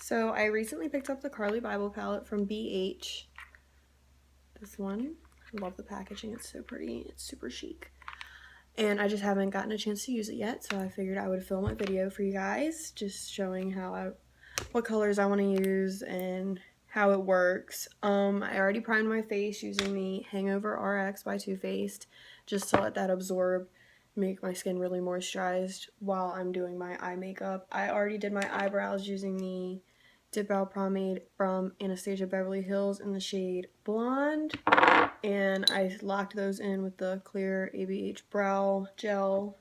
So I recently picked up the Carli Bybel palette from BH. This one. I love the packaging. It's so pretty. It's super chic. And I just haven't gotten a chance to use it yet, so I figured I would film a video for you guys, just showing what colors I want to use and how it works. I already primed my face using the Hangover RX by Too Faced, just to let that absorb, make my skin really moisturized while I'm doing my eye makeup. I already did my eyebrows using the Dip Brow Pomade from Anastasia Beverly Hills in the shade Blonde, and I locked those in with the clear ABH brow gel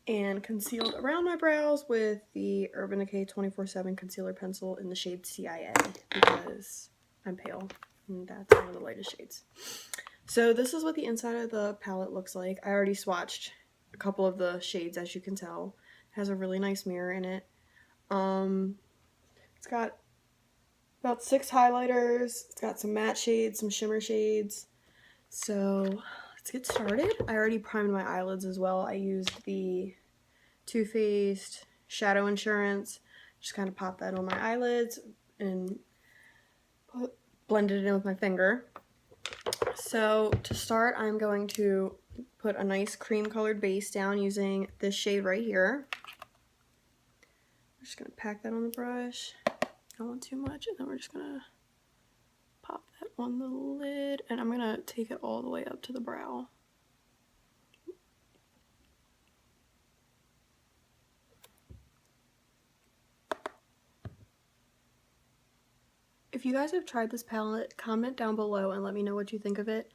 and concealed around my brows with the Urban Decay 24/7 concealer pencil in the shade CIA because I'm pale and that's one of the lightest shades. So this is what the inside of the palette looks like. I already swatched a couple of the shades, as you can tell. It has a really nice mirror in it. It's got about 6 highlighters. It's got some matte shades, some shimmer shades. So let's get started. I already primed my eyelids as well. I used the Too Faced Shadow Insurance. Just kind of popped that on my eyelids and blended it in with my finger. So to start, I'm going to put a nice cream colored base down using this shade right here. I'm just going to pack that on the brush. Don't want too much, and then we're just going to pop that on the lid, and I'm going to take it all the way up to the brow. If you guys have tried this palette, comment down below and let me know what you think of it.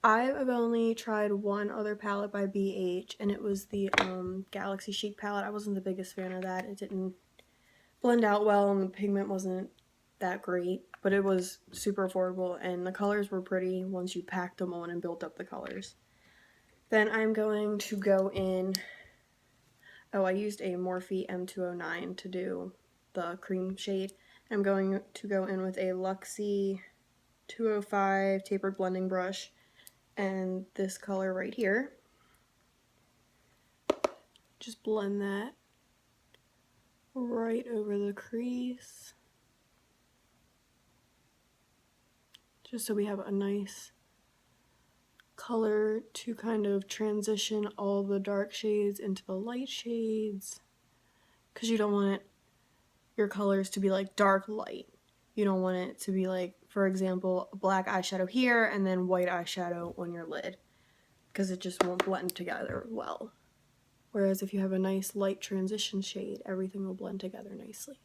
I've only tried one other palette by BH, and it was the Galaxy Chic palette. I wasn't the biggest fan of that. It didn't blend out well, and the pigment wasn't that great, but it was super affordable, and the colors were pretty once you packed them on and built up the colors. Then I'm going to go in, I used a Morphe M209 to do the cream shade. I'm going to go in with a Luxie 205 tapered blending brush and this color right here. Just blend that right over the crease, just so we have a nice color to kind of transition all the dark shades into the light shades, because you don't want your colors to be like dark light. You don't want it to be like, for example, black eyeshadow here and then white eyeshadow on your lid, because it just won't blend together well. Whereas if you have a nice light transition shade, everything will blend together nicely.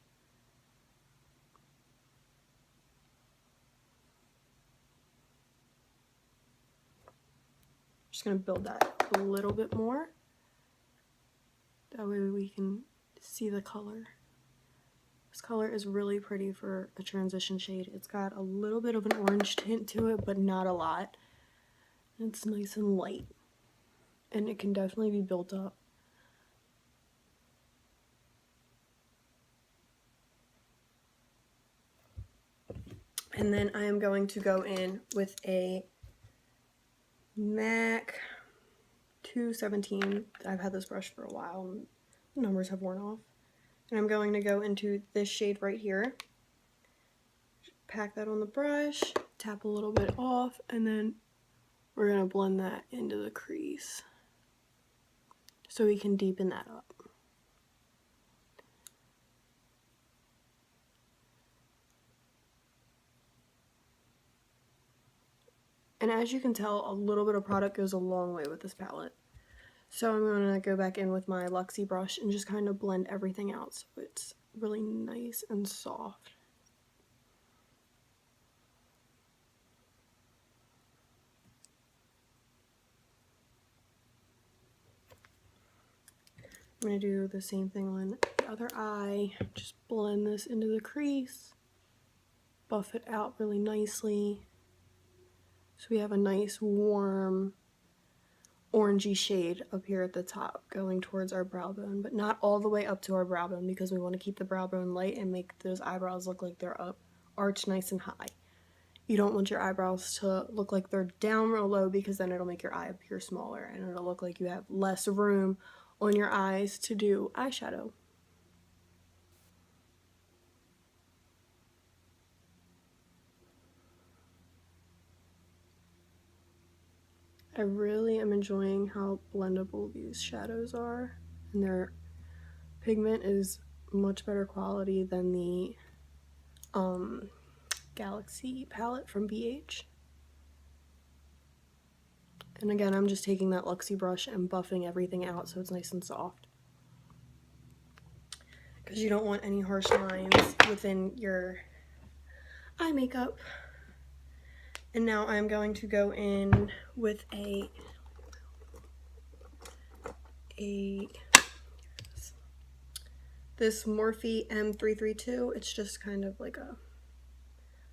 Just going to build that a little bit more. That way we can see the color. This color is really pretty for a transition shade. It's got a little bit of an orange tint to it, but not a lot. It's nice and light, and it can definitely be built up. And then I am going to go in with a MAC 217. I've had this brush for a while and the numbers have worn off. And I'm going to go into this shade right here. Pack that on the brush, tap a little bit off, and then we're going to blend that into the crease so we can deepen that up. And as you can tell, a little bit of product goes a long way with this palette. So I'm going to go back in with my Luxie brush and just kind of blend everything out so it's really nice and soft. I'm going to do the same thing on the other eye. Just blend this into the crease, buff it out really nicely. So we have a nice warm orangey shade up here at the top going towards our brow bone, but not all the way up to our brow bone, because we want to keep the brow bone light and make those eyebrows look like they're up, arched nice and high. You don't want your eyebrows to look like they're down real low, because then it'll make your eye appear smaller and it'll look like you have less room on your eyes to do eyeshadow. really am enjoying how blendable these shadows are, and their pigment is much better quality than the Galaxy palette from BH. And again, I'm just taking that Luxie brush and buffing everything out so it's nice and soft, because you don't want any harsh lines within your eye makeup. And now I'm going to go in with this Morphe M332. It's just kind of like a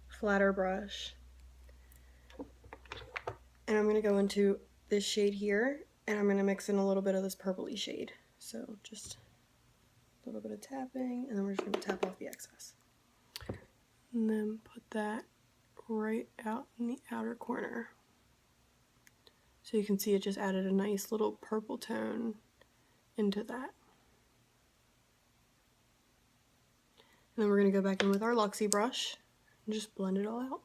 flatter brush. And I'm going to go into this shade here, and I'm going to mix in a little bit of this purpley shade. So just a little bit of tapping, and then we're just going to tap off the excess. And then put that right out in the outer corner. So you can see it just added a nice little purple tone into that. And then we're going to go back in with our Luxie brush and just blend it all out.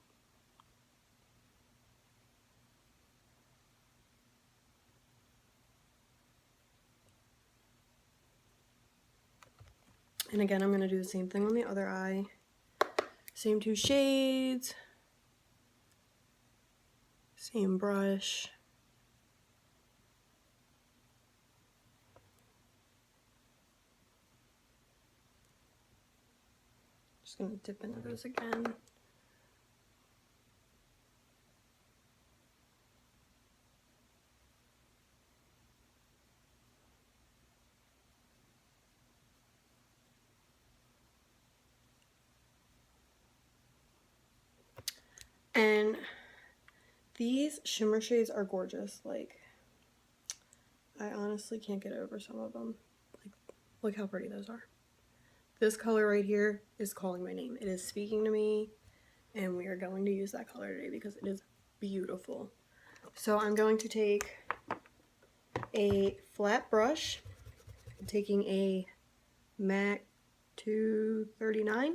And again, I'm going to do the same thing on the other eye. Same two shades. Same brush. Just going to dip into those again. And these shimmer shades are gorgeous. Like, I honestly can't get over some of them. Like, look how pretty those are. This color right here is calling my name. It is speaking to me, and we are going to use that color today because it is beautiful. So I'm going to take a flat brush. I'm taking a MAC 239.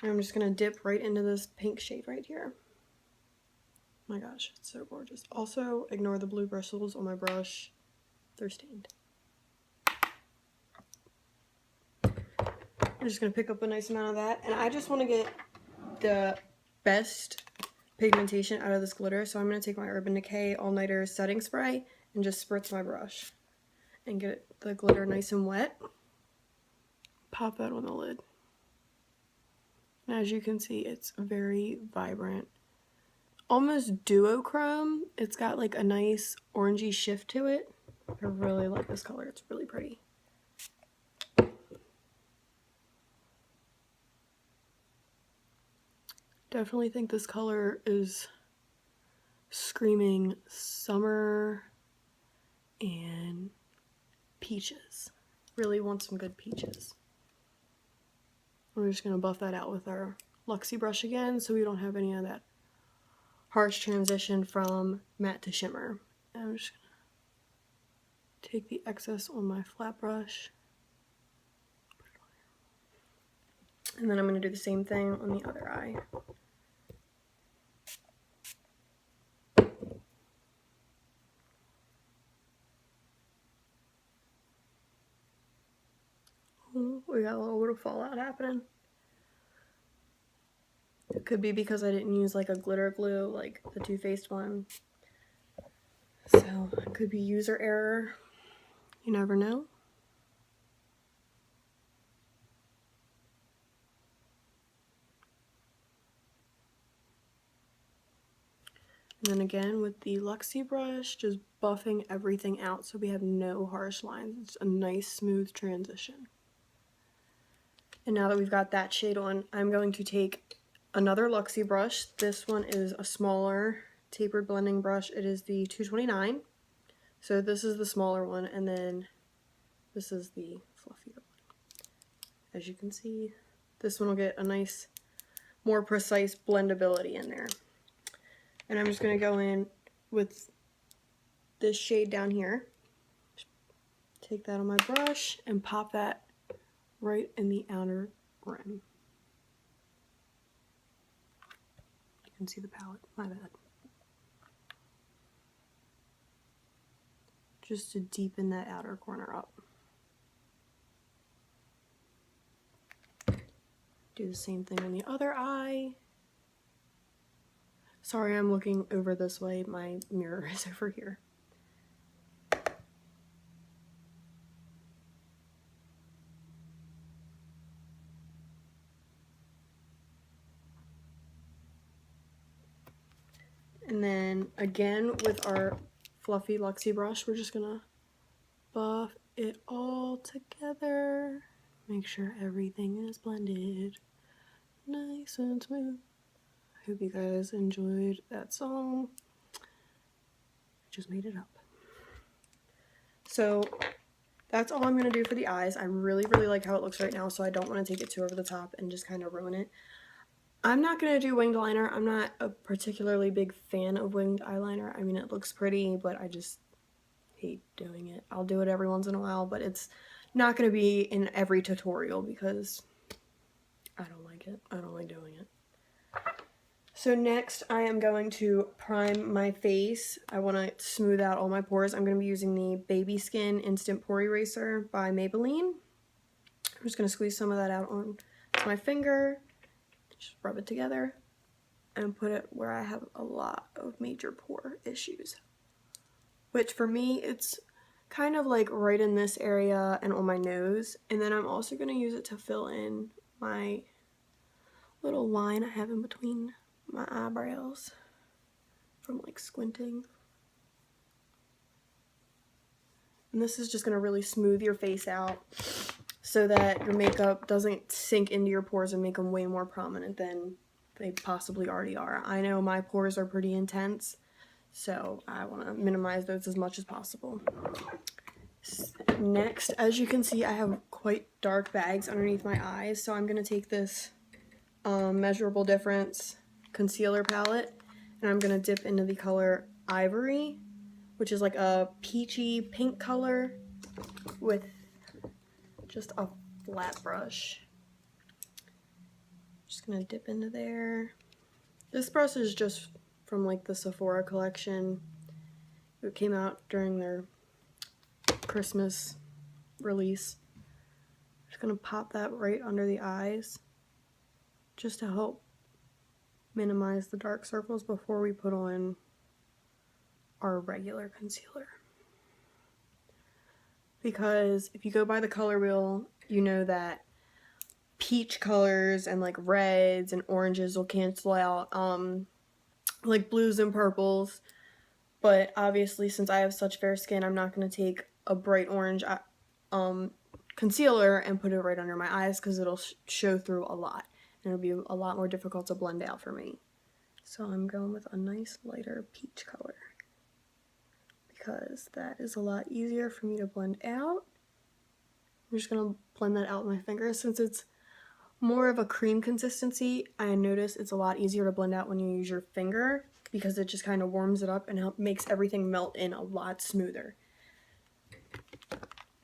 And I'm just going to dip right into this pink shade right here. Oh my gosh, it's so gorgeous. Also, ignore the blue bristles on my brush. They're stained. I'm just going to pick up a nice amount of that. And I just want to get the best pigmentation out of this glitter. So I'm going to take my Urban Decay All Nighter setting spray and just spritz my brush. And get the glitter nice and wet. Pop that on the lid. And as you can see, it's very vibrant. Almost duochrome. It's got like a nice orangey shift to it. I really like this color. It's really pretty. Definitely think this color is screaming summer and peaches. Really want some good peaches. We're just going to buff that out with our Luxie brush again so we don't have any of that harsh transition from matte to shimmer. And I'm just going to take the excess on my flat brush. Put it on here. And then I'm going to do the same thing on the other eye. Ooh, we got a little bit of fallout happening. It could be because I didn't use like a glitter glue like the Too Faced one. So it could be user error. You never know. And then again with the Luxie brush, just buffing everything out so we have no harsh lines. It's a nice smooth transition. And now that we've got that shade on, I'm going to take another Luxie brush. This one is a smaller tapered blending brush. It is the 229. So this is the smaller one, and then this is the fluffier one. As you can see, this one will get a nice, more precise blendability in there. And I'm just going to go in with this shade down here. Take that on my brush and pop that right in the outer rim. You can see the palette, my bad. just to deepen that outer corner up. Do the same thing on the other eye. Sorry, I'm looking over this way. My mirror is over here. And then again with our fluffy Luxie brush, we're just gonna buff it all together. Make sure everything is blended nice and smooth. I hope you guys enjoyed that song. I just made it up. So that's all I'm gonna do for the eyes. I really like how it looks right now, so I don't want to take it too over the top and just kind of ruin it. I'm not going to do winged liner. I'm not a particularly big fan of winged eyeliner. I mean, it looks pretty, but I just hate doing it. I'll do it every once in a while, but it's not going to be in every tutorial because I don't like it. I don't like doing it. So next, I am going to prime my face. I want to smooth out all my pores. I'm going to be using the Baby Skin Instant Pore Eraser by Maybelline. I'm just going to squeeze some of that out on my finger. Just rub it together and put it where I have a lot of major pore issues. Which for me, it's kind of like right in this area and on my nose. And then I'm also going to use it to fill in my little line I have in between my eyebrows from like squinting. And this is just going to really smooth your face out so that your makeup doesn't sink into your pores and make them way more prominent than they possibly already are. I know my pores are pretty intense, so I want to minimize those as much as possible. Next, as you can see, I have quite dark bags underneath my eyes, so I'm going to take this Measurable Difference concealer palette, and I'm going to dip into the color Ivory, which is like a peachy pink color with just a flat brush. Just gonna dip into there. This brush is just from like the Sephora collection. It came out during their Christmas release. Just gonna pop that right under the eyes just to help minimize the dark circles before we put on our regular concealer. Because if you go by the color wheel, you know that peach colors and like reds and oranges will cancel out like blues and purples. But obviously, since I have such fair skin, I'm not going to take a bright orange concealer and put it right under my eyes because it'll show through a lot. And it'll be a lot more difficult to blend out for me. So I'm going with a nice lighter peach color, because that is a lot easier for me to blend out. I'm just going to blend that out with my fingers. Since it's more of a cream consistency, I notice it's a lot easier to blend out when you use your finger because it just kind of warms it up and makes everything melt in a lot smoother.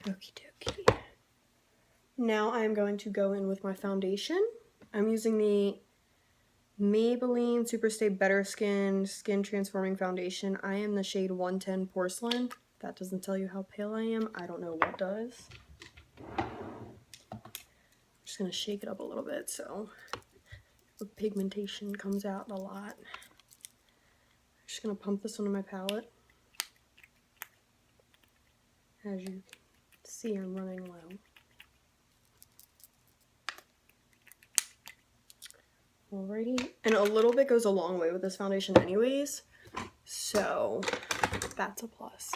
Okie dokie. Now I'm going to go in with my foundation. I'm using the Maybelline Superstay Better Skin Skin Transforming Foundation. I am the shade 110 Porcelain. If that doesn't tell you how pale I am, I don't know what does. I'm just going to shake it up a little bit so the pigmentation comes out a lot. I'm just going to pump this onto my palette. As you can see, I'm running low. Alrighty, and a little bit goes a long way with this foundation anyways, so that's a plus.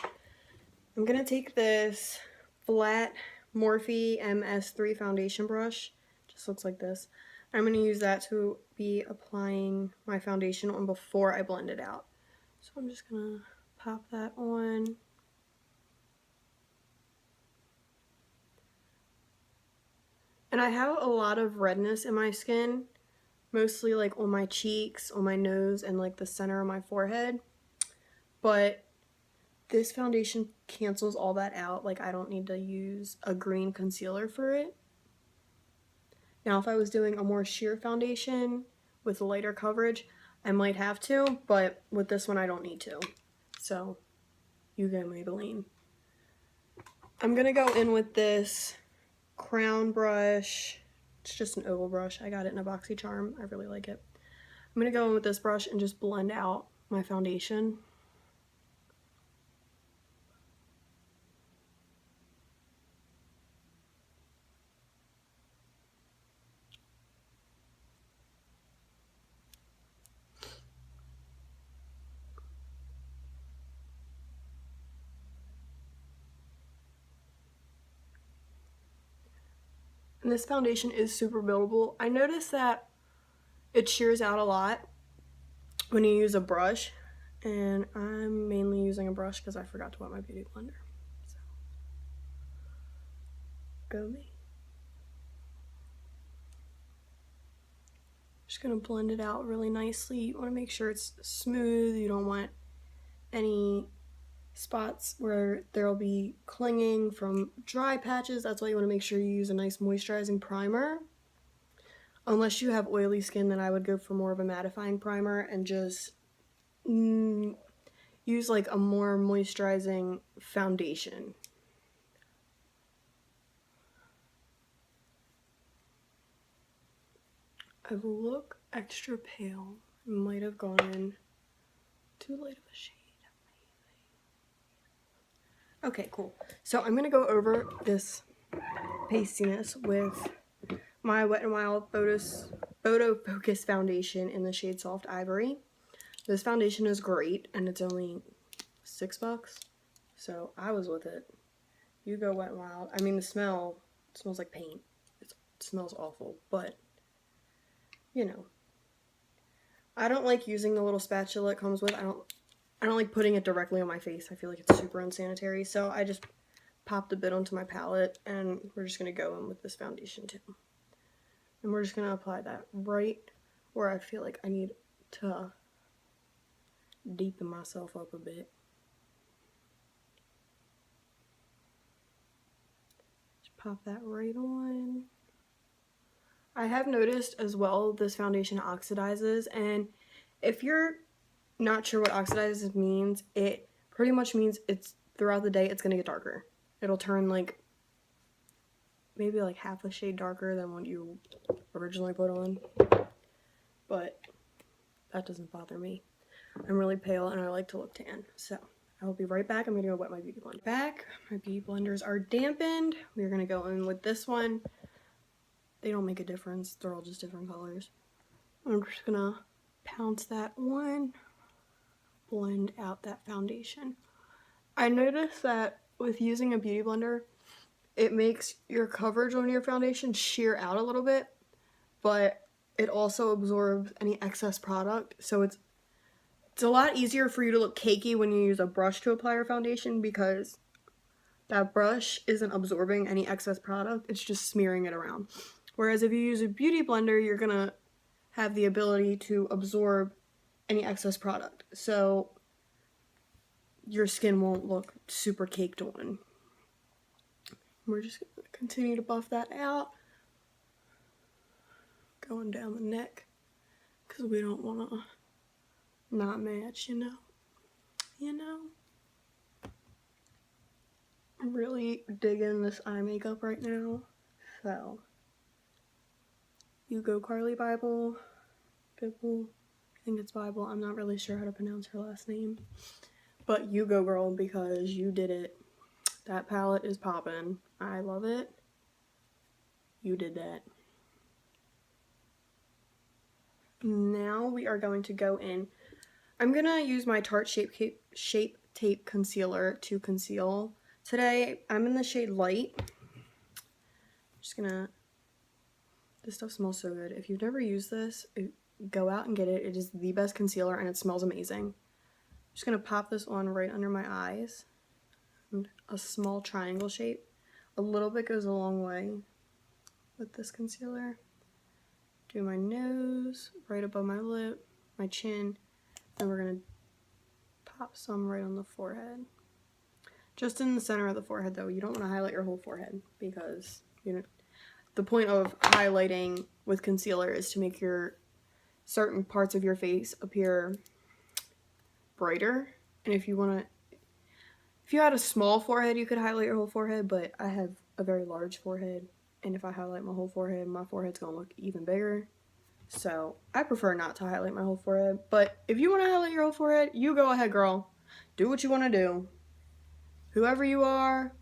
I'm going to take this flat Morphe MS3 foundation brush, just looks like this. I'm going to use that to be applying my foundation on before I blend it out. So I'm just going to pop that on. And I have a lot of redness in my skin, mostly like on my cheeks, on my nose, and like the center of my forehead. But this foundation cancels all that out. Like, I don't need to use a green concealer for it. Now, if I was doing a more sheer foundation with lighter coverage, I might have to, but with this one I don't need to. So, you go Maybelline. I'm gonna go in with this crown brush. It's just an oval brush. I got it in a BoxyCharm. I really like it. I'm gonna go in with this brush and just blend out my foundation. And this foundation is super buildable. I noticed that it shears out a lot when you use a brush, and I'm mainly using a brush because I forgot to wet my beauty blender. So, go me. Just gonna blend it out really nicely. You want to make sure it's smooth. You don't want any spots where there'll be clinging from dry patches. That's why you want to make sure you use a nice moisturizing primer. Unless you have oily skin, then I would go for more of a mattifying primer and just use like a more moisturizing foundation. I look extra pale. I might have gone in too light of a shade. Okay, cool. So I'm gonna go over this pastiness with my Wet n Wild Photo Focus foundation in the shade Soft Ivory. This foundation is great, and it's only $6, so I was with it. You go Wet n Wild. I mean, the smell, it smells like paint. It smells awful, but you know, I don't like using the little spatula it comes with. I don't like putting it directly on my face. I feel like it's super unsanitary, so I just popped a bit onto my palette, and we're just gonna go in with this foundation too. And we're just gonna apply that right where I feel like I need to deepen myself up a bit. Just pop that right on. I have noticed as well this foundation oxidizes, and if you're not sure what oxidizes means, it pretty much means it's throughout the day it's gonna get darker. It'll turn like maybe like half a shade darker than what you originally put on, but that doesn't bother me. I'm really pale and I like to look tan, so I will be right back. I'm gonna go wet my beauty blender. Back, my beauty blenders are dampened. We're gonna go in with this one. They don't make a difference, they're all just different colors. I'm just gonna pounce that on, blend out that foundation. I noticed that with using a beauty blender, it makes your coverage on your foundation sheer out a little bit, but it also absorbs any excess product, so it's a lot easier for you to look cakey when you use a brush to apply your foundation, because that brush isn't absorbing any excess product, it's just smearing it around. Whereas if you use a beauty blender, you're gonna have the ability to absorb any excess product, so your skin won't look super caked on. We're just gonna continue to buff that out, going down the neck, because we don't want to not match, you know. I'm really digging this eye makeup right now, so you go Carli Bybel, I think it's Bybel, I'm not really sure how to pronounce her last name, but you go girl, because you did it. That palette is poppin'. I love it. You did that. Now we are going to go in. I'm gonna use my Tarte Shape Tape Concealer to conceal. Today, I'm in the shade Light. Just gonna, this stuff smells so good. If you've never used this, go out and get it. It is the best concealer and it smells amazing. Just gonna pop this on right under my eyes. And a small triangle shape. A little bit goes a long way with this concealer. Do my nose, right above my lip, my chin, and we're gonna pop some right on the forehead. Just in the center of the forehead though. You don't want to highlight your whole forehead, because you know the point of highlighting with concealer is to make your certain parts of your face appear brighter. And if you want to, If you had a small forehead, you could highlight your whole forehead, but I have a very large forehead, and if I highlight my whole forehead, my forehead's gonna look even bigger. So I prefer not to highlight my whole forehead, but if you want to highlight your whole forehead, you go ahead, girl. Do what you want to do. Whoever you are,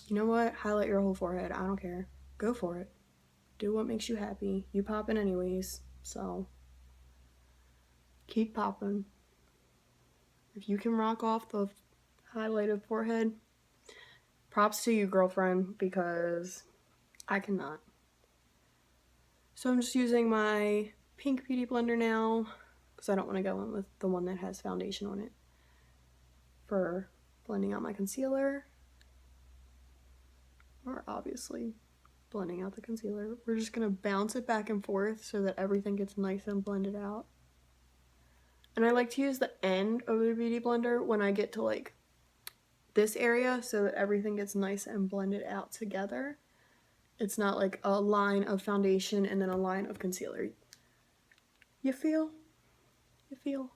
you know what? Highlight your whole forehead. I don't care. Go for it. Do what makes you happy. You popping anyways, so keep popping. If you can rock off the highlighted forehead, props to you, girlfriend, because I cannot. So I'm just using my pink beauty blender now because I don't want to go in with the one that has foundation on it for blending out my concealer. Or obviously blending out the concealer. We're just going to bounce it back and forth so that everything gets nice and blended out. And I like to use the end of the beauty blender when I get to like this area so that everything gets nice and blended out together. It's not like a line of foundation and then a line of concealer. You feel? You feel?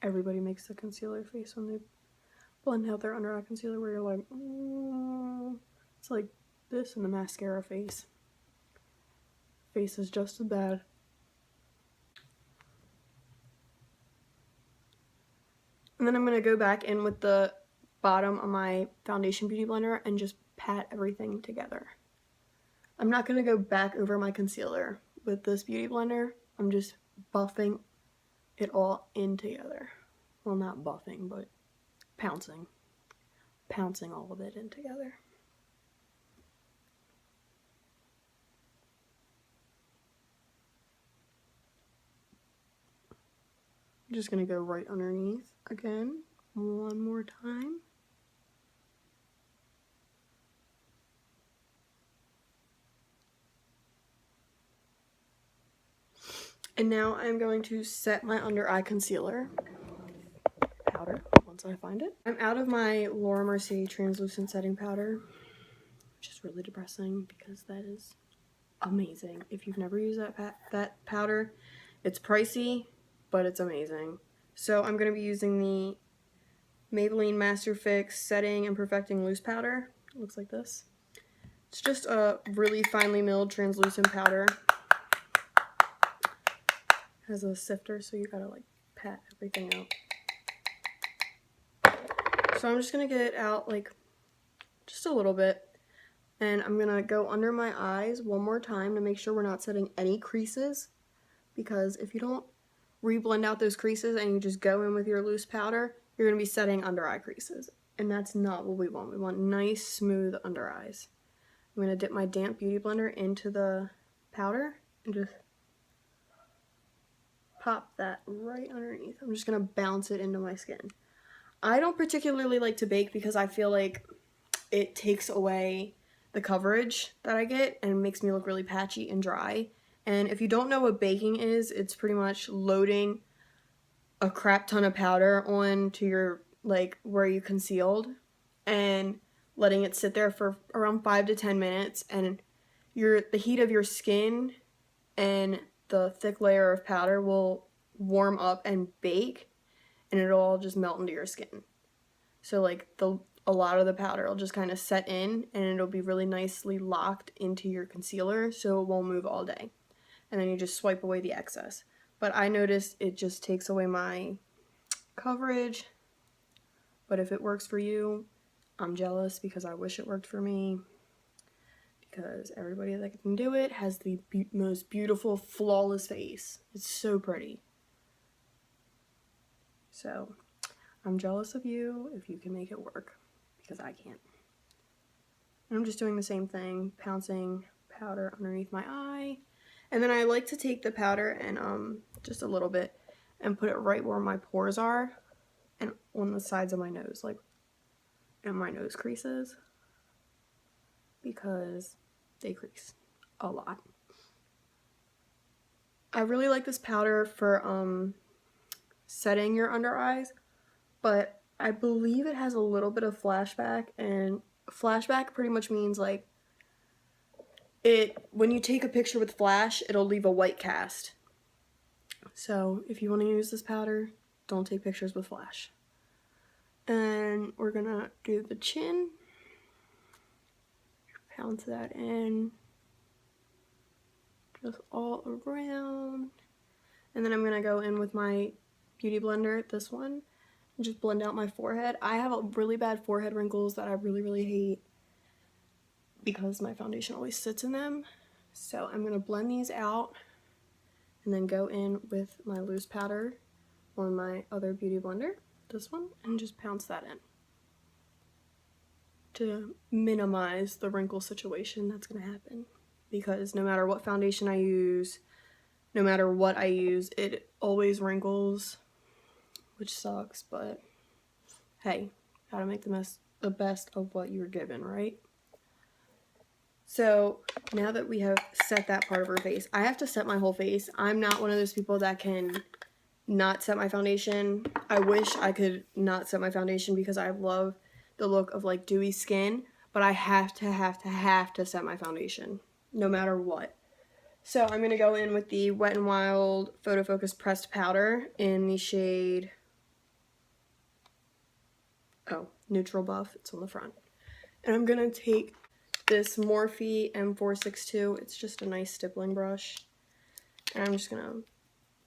Everybody makes the concealer face when they blend out their under eye concealer where you're like, it's like this in the mascara face. Face is just as bad. And then I'm going to go back in with the bottom of my foundation beauty blender and just pat everything together. I'm not going to go back over my concealer with this beauty blender. I'm just buffing it all in together. Well, not buffing, but pouncing. Pouncing all of it in together. I'm just going to go right underneath again, one more time. And now I'm going to set my under eye concealer powder once I find it. I'm out of my Laura Mercier translucent setting powder, which is really depressing because that is amazing. If you've never used that powder, it's pricey, but it's amazing. So I'm going to be using the Maybelline Master Fix Setting and Perfecting Loose Powder. It looks like this. It's just a really finely milled translucent powder. Has a sifter, so you gotta like pat everything out. So I'm just gonna get it out like just a little bit, and I'm gonna go under my eyes one more time to make sure we're not setting any creases, because if you don't re-blend out those creases and you just go in with your loose powder, you're gonna be setting under eye creases, and that's not what we want. We want nice smooth under eyes. I'm gonna dip my damp beauty blender into the powder and just pop that right underneath. I'm just gonna bounce it into my skin. I don't particularly like to bake because I feel like it takes away the coverage that I get and makes me look really patchy and dry. And if you don't know what baking is, it's pretty much loading a crap ton of powder onto your, like, where you concealed and letting it sit there for around 5 to 10 minutes, and the heat of your skin and the thick layer of powder will warm up and bake, and it'll all just melt into your skin. So like a lot of the powder will just kind of set in, and it'll be really nicely locked into your concealer, so it won't move all day. And then you just swipe away the excess. But I noticed it just takes away my coverage. But if it works for you, I'm jealous because I wish it worked for me. Because everybody that can do it has the most beautiful, flawless face. It's so pretty. So, I'm jealous of you if you can make it work, because I can't. And I'm just doing the same thing, pouncing powder underneath my eye. And then I like to take the powder and just a little bit and put it right where my pores are and on the sides of my nose, like in my nose creases, because they crease a lot. I really like this powder for setting your under eyes, but I believe it has a little bit of flashback, and flashback pretty much means like when you take a picture with flash, it'll leave a white cast. So if you want to use this powder, don't take pictures with flash. And we're gonna do the chin. Pounce that in. Just all around. And then I'm gonna go in with my beauty blender, this one, and just blend out my forehead. I have really bad forehead wrinkles that I really hate because my foundation always sits in them. So I'm gonna blend these out and then go in with my loose powder on my other beauty blender, this one, and just pounce that in to minimize the wrinkle situation that's gonna happen. Because no matter what foundation I use, no matter what I use, it always wrinkles, which sucks, but hey, gotta make the best of what you were given, right? So now that we have set that part of her face, I have to set my whole face. I'm not one of those people that can not set my foundation. I wish I could not set my foundation because I love the look of like dewy skin, but I have to set my foundation no matter what. So I'm going to go in with the Wet n Wild Photo Focus Pressed Powder in the shade, Neutral Buff. It's on the front. And I'm going to take this Morphe M462. It's just a nice stippling brush. And I'm just going to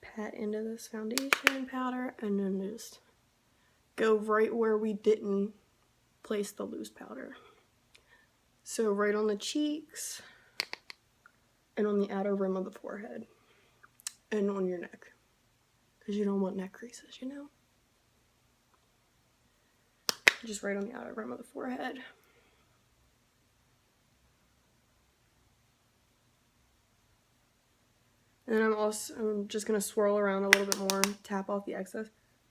pat into this foundation powder and then just go right where we didn't place the loose powder. So right on the cheeks and on the outer rim of the forehead and on your neck, because you don't want neck creases, you know? Just right on the outer rim of the forehead. And then I'm just going to swirl around a little bit more, tap off the excess,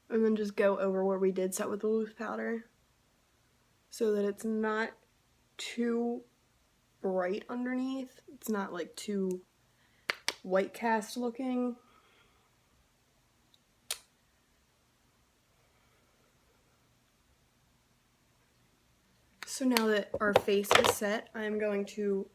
and then just go over where we did set with the loose powder so that it's not too bright underneath. It's not like too white cast looking. So now that our face is set, I'm going to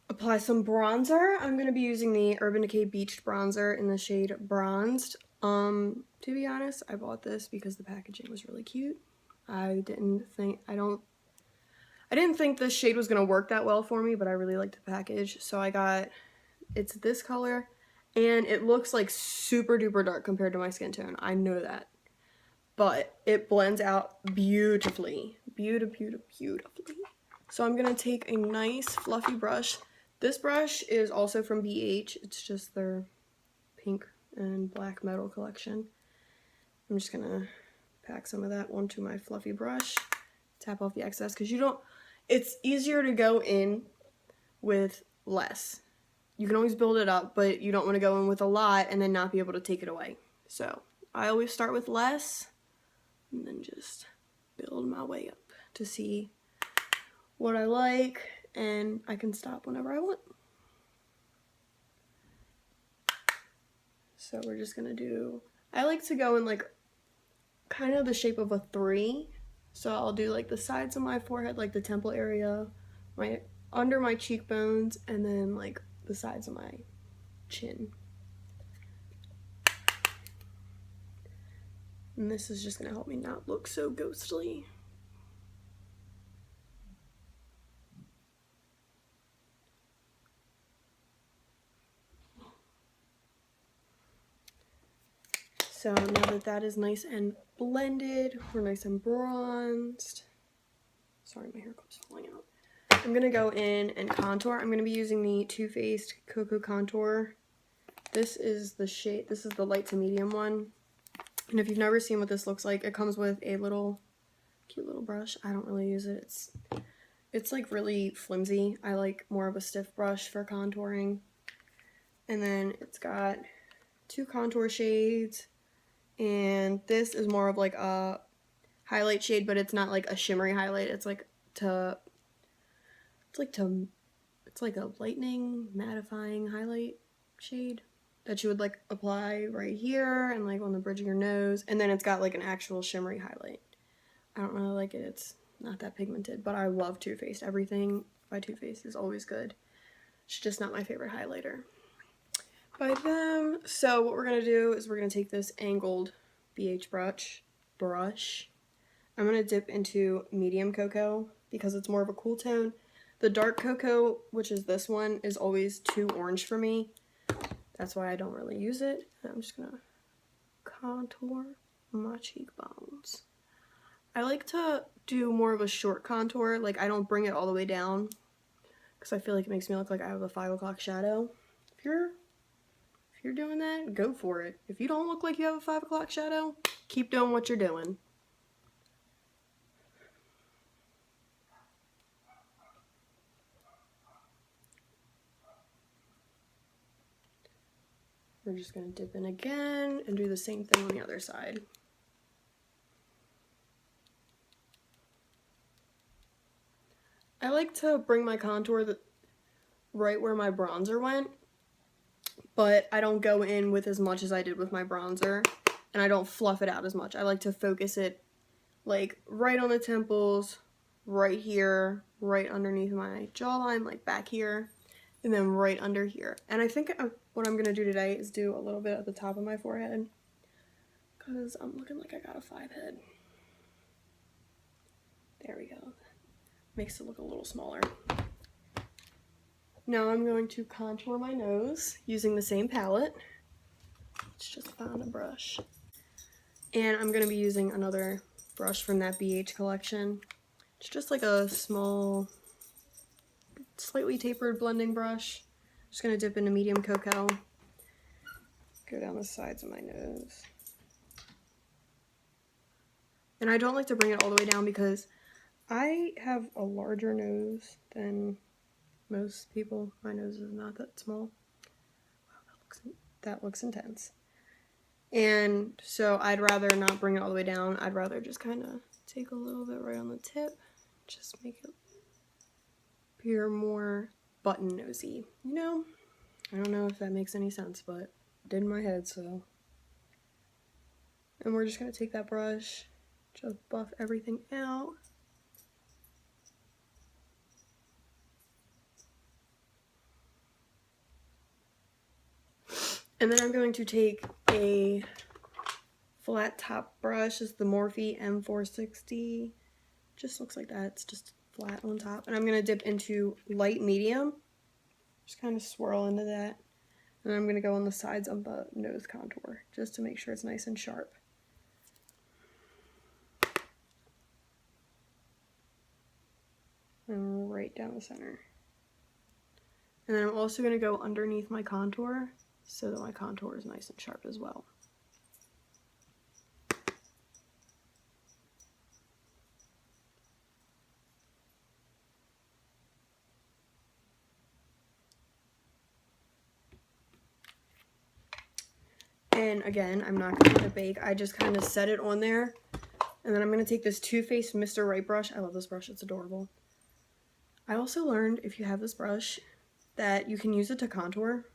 apply some bronzer. I'm going to be using the Urban Decay Beached Bronzer in the shade Bronzed. To be honest, I bought this because the packaging was really cute. I didn't think this shade was going to work that well for me, but I really liked the package. So it's this color, and it looks like super duper dark compared to my skin tone. I know that. But it blends out beautifully. Beautifully. So I'm going to take a nice fluffy brush. This brush is also from BH. It's just their pink and black metal collection. I'm just going to pack some of that onto my fluffy brush. Tap off the excess because it's easier to go in with less. You can always build it up, but you don't want to go in with a lot and then not be able to take it away. So I always start with less and then just build my way up to see what I like, and I can stop whenever I want. So we're just gonna I like to go in like kind of the shape of a 3. So I'll do like the sides of my forehead, like the temple area, under my cheekbones, and then like the sides of my chin. And this is just gonna help me not look so ghostly. So now that is nice and blended, we're nice and bronzed. Sorry, my hair keeps falling out. I'm going to go in and contour. I'm going to be using the Too Faced Cocoa Contour. This is the shade, this is the light to medium one. And if you've never seen what this looks like, it comes with a cute little brush. I don't really use it. It's like really flimsy. I like more of a stiff brush for contouring. And then it's got 2 contour shades. And this is more of like a highlight shade, but it's not like a shimmery highlight. It's like a lightening, mattifying highlight shade that you would like apply right here and like on the bridge of your nose. And then it's got like an actual shimmery highlight. I don't really like it. It's not that pigmented, but I love Too Faced. Everything by Too Faced is always good. It's just not my favorite highlighter. by them. So what we're going to do is we're going to take this angled BH brush. I'm going to dip into medium cocoa because it's more of a cool tone. The dark cocoa, which is this one, is always too orange for me. That's why I don't really use it. I'm just going to contour my cheekbones. I like to do more of a short contour. Like, I don't bring it all the way down because I feel like it makes me look like I have a 5 o'clock shadow. If you're doing that, go for it. If you don't look like you have a 5 o'clock shadow, keep doing what you're doing. We're just going to dip in again and do the same thing on the other side. I like to bring my contour right where my bronzer went, but I don't go in with as much as I did with my bronzer, and I don't fluff it out as much. I like to focus it like right on the temples, right here, right underneath my jawline, like back here, and then right under here. And I think what I'm going to do today is do a little bit at the top of my forehead because I'm looking like I got a 5 head. There we go. Makes it look a little smaller. Now I'm going to contour my nose using the same palette. Let's just find a brush. And I'm going to be using another brush from that BH collection. It's just like a small, slightly tapered blending brush. Just going to dip into medium cocoa. Go down the sides of my nose. And I don't like to bring it all the way down because I have a larger nose than most people. My nose is not that small. Wow, that looks intense. And so I'd rather not bring it all the way down. I'd rather just kind of take a little bit right on the tip. Just make it appear more button nosy, you know? I don't know if that makes any sense, but it did in my head, so. And we're just going to take that brush, just buff everything out. And then I'm going to take a flat top brush. It's the Morphe M460. Just looks like that. It's just flat on top. And I'm going to dip into light medium. Just kind of swirl into that. And I'm going to go on the sides of the nose contour just to make sure it's nice and sharp. And right down the center. And then I'm also going to go underneath my contour so that my contour is nice and sharp as well. And again, I'm not going to let it bake. I just kind of set it on there. And then I'm going to take this Too Faced Mr. Right brush. I love this brush. It's adorable. I also learned, if you have this brush, that you can use it to contour.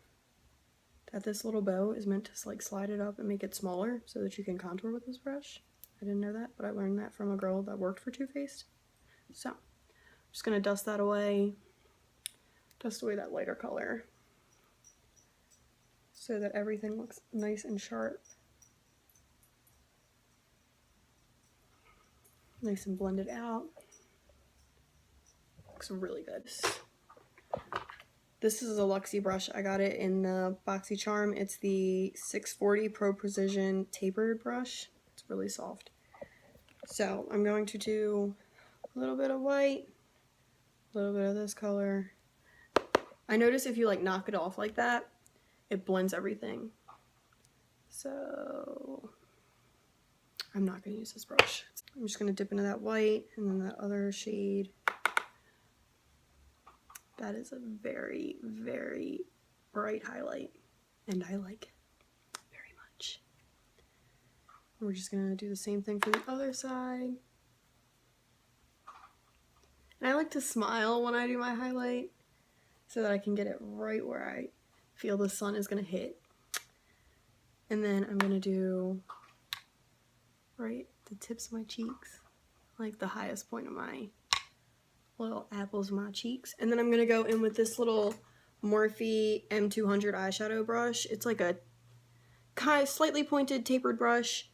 That this little bow is meant to like slide it up and make it smaller so that you can contour with this brush. I didn't know that, but I learned that from a girl that worked for Too Faced. So, I'm just going to dust that away. Dust away that lighter color so that everything looks nice and sharp. Nice and blended out. Looks really good. This is a Luxie brush. I got it in the BoxyCharm. It's the 640 Pro Precision Tapered brush. It's really soft. So I'm going to do a little bit of white, a little bit of this color. I notice if you like knock it off like that, it blends everything. So I'm not going to use this brush. I'm just going to dip into that white and then that other shade. That is a very, very bright highlight, and I like it very much. We're just going to do the same thing for the other side. And I like to smile when I do my highlight so that I can get it right where I feel the sun is going to hit. And then I'm going to do right the tips of my cheeks, like the highest point of my little apples of my cheeks. And then I'm going to go in with this little Morphe M200 eyeshadow brush. It's like a kind of slightly pointed tapered brush,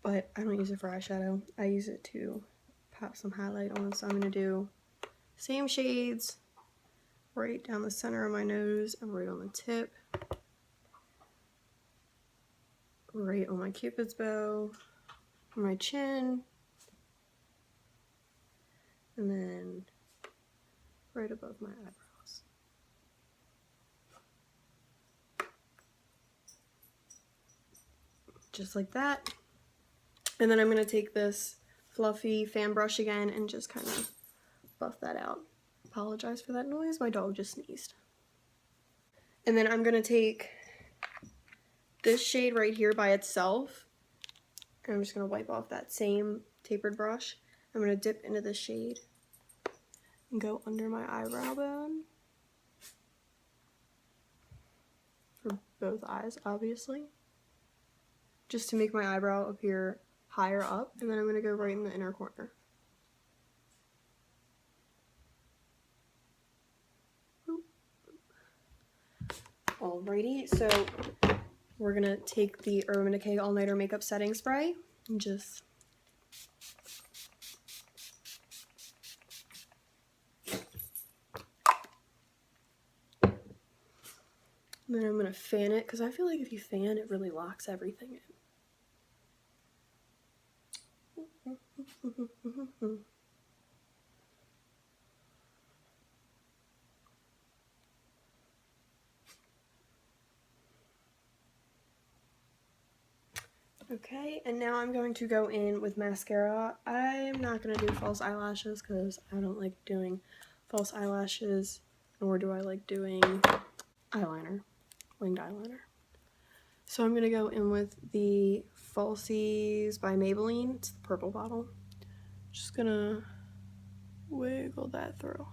but I don't use it for eyeshadow. I use it to pop some highlight on, so I'm going to do same shades right down the center of my nose and right on the tip, right on my cupid's bow, my chin, and then right above my eyebrows. Just like that. And then I'm going to take this fluffy fan brush again and just kind of buff that out. Apologize for that noise, my dog just sneezed. And then I'm going to take this shade right here by itself, and I'm just going to wipe off that same tapered brush. I'm going to dip into this shade and go under my eyebrow bone for both eyes, obviously, just to make my eyebrow appear higher up. And then I'm going to go right in the inner corner. Alrighty, so we're going to take the Urban Decay All Nighter Makeup Setting Spray and just and then I'm going to fan it, because I feel like if you fan, it really locks everything in. Okay, and now I'm going to go in with mascara. I'm not going to do false eyelashes because I don't like doing false eyelashes, nor do I like doing eyeliner, winged eyeliner. So I'm going to go in with the Falsies by Maybelline. It's the purple bottle. Just going to wiggle that through.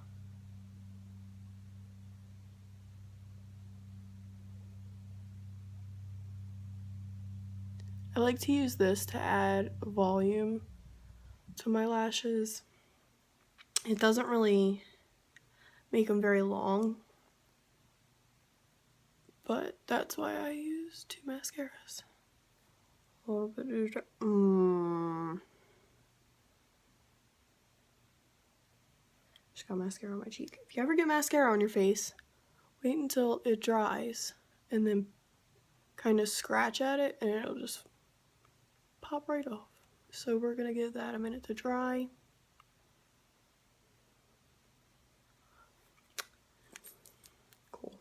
I like to use this to add volume to my lashes. It doesn't really make them very long, but that's why I use 2 mascaras. A little bit of just got mascara on my cheek. If you ever get mascara on your face, wait until it dries and then kind of scratch at it and it'll just pop right off. So we're gonna give that a minute to dry. Cool.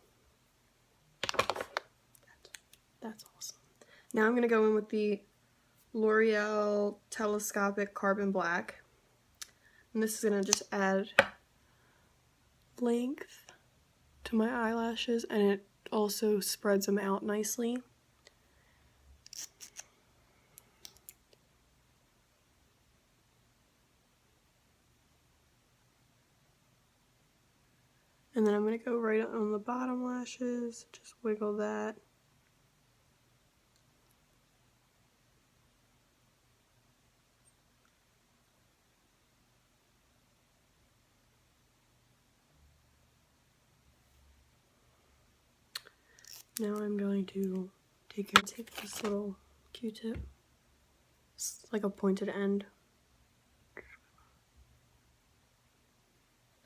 That's awesome. Now I'm gonna go in with the L'Oreal Telescopic Carbon Black. And this is gonna just add length to my eyelashes, and it also spreads them out nicely. And then I'm going to go right on the bottom lashes, just wiggle that. Now I'm going to take this little Q-tip. It's like a pointed end.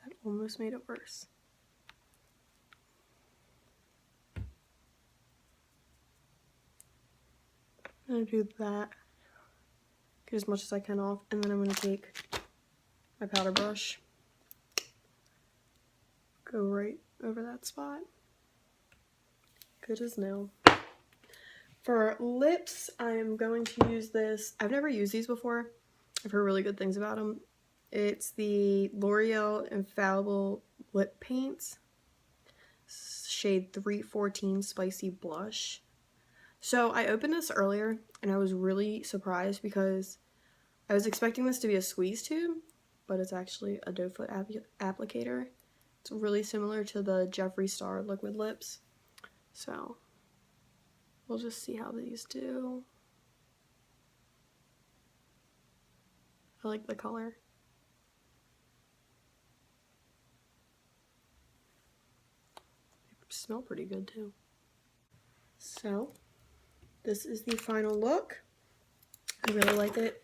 That almost made it worse. I'm going to do that, get as much as I can off, and then I'm going to take my powder brush, go right over that spot. Good as new. For lips, I'm going to use this. I've never used these before. I've heard really good things about them. It's the L'Oreal Infallible Lip Paints, shade 314 Spicy Blush. So I opened this earlier and I was really surprised because I was expecting this to be a squeeze tube, but it's actually a doe foot applicator. It's really similar to the Jeffree Star liquid lips. So we'll just see how these do. I like the color. smell pretty good too. So this is the final look. I really like it.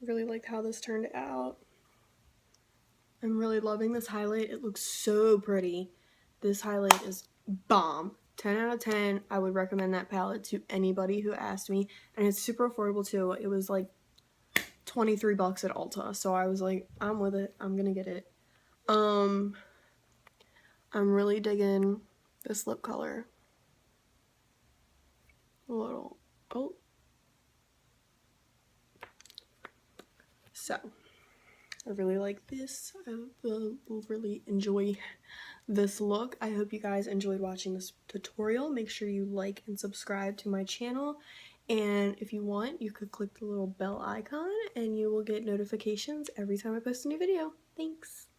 Really liked how this turned out. I'm really loving this highlight. It looks so pretty. This highlight is bomb. 10 out of 10. I would recommend that palette to anybody who asked me. And it's super affordable too. It was like 23 bucks at Ulta. So I was like, I'm with it. I'm gonna get it. I'm really digging this lip color. A little. Oh. So I really like this. I will really enjoy this look. I hope you guys enjoyed watching this tutorial. Make sure you like and subscribe to my channel. And if you want, you could click the little bell icon and you will get notifications every time I post a new video. Thanks.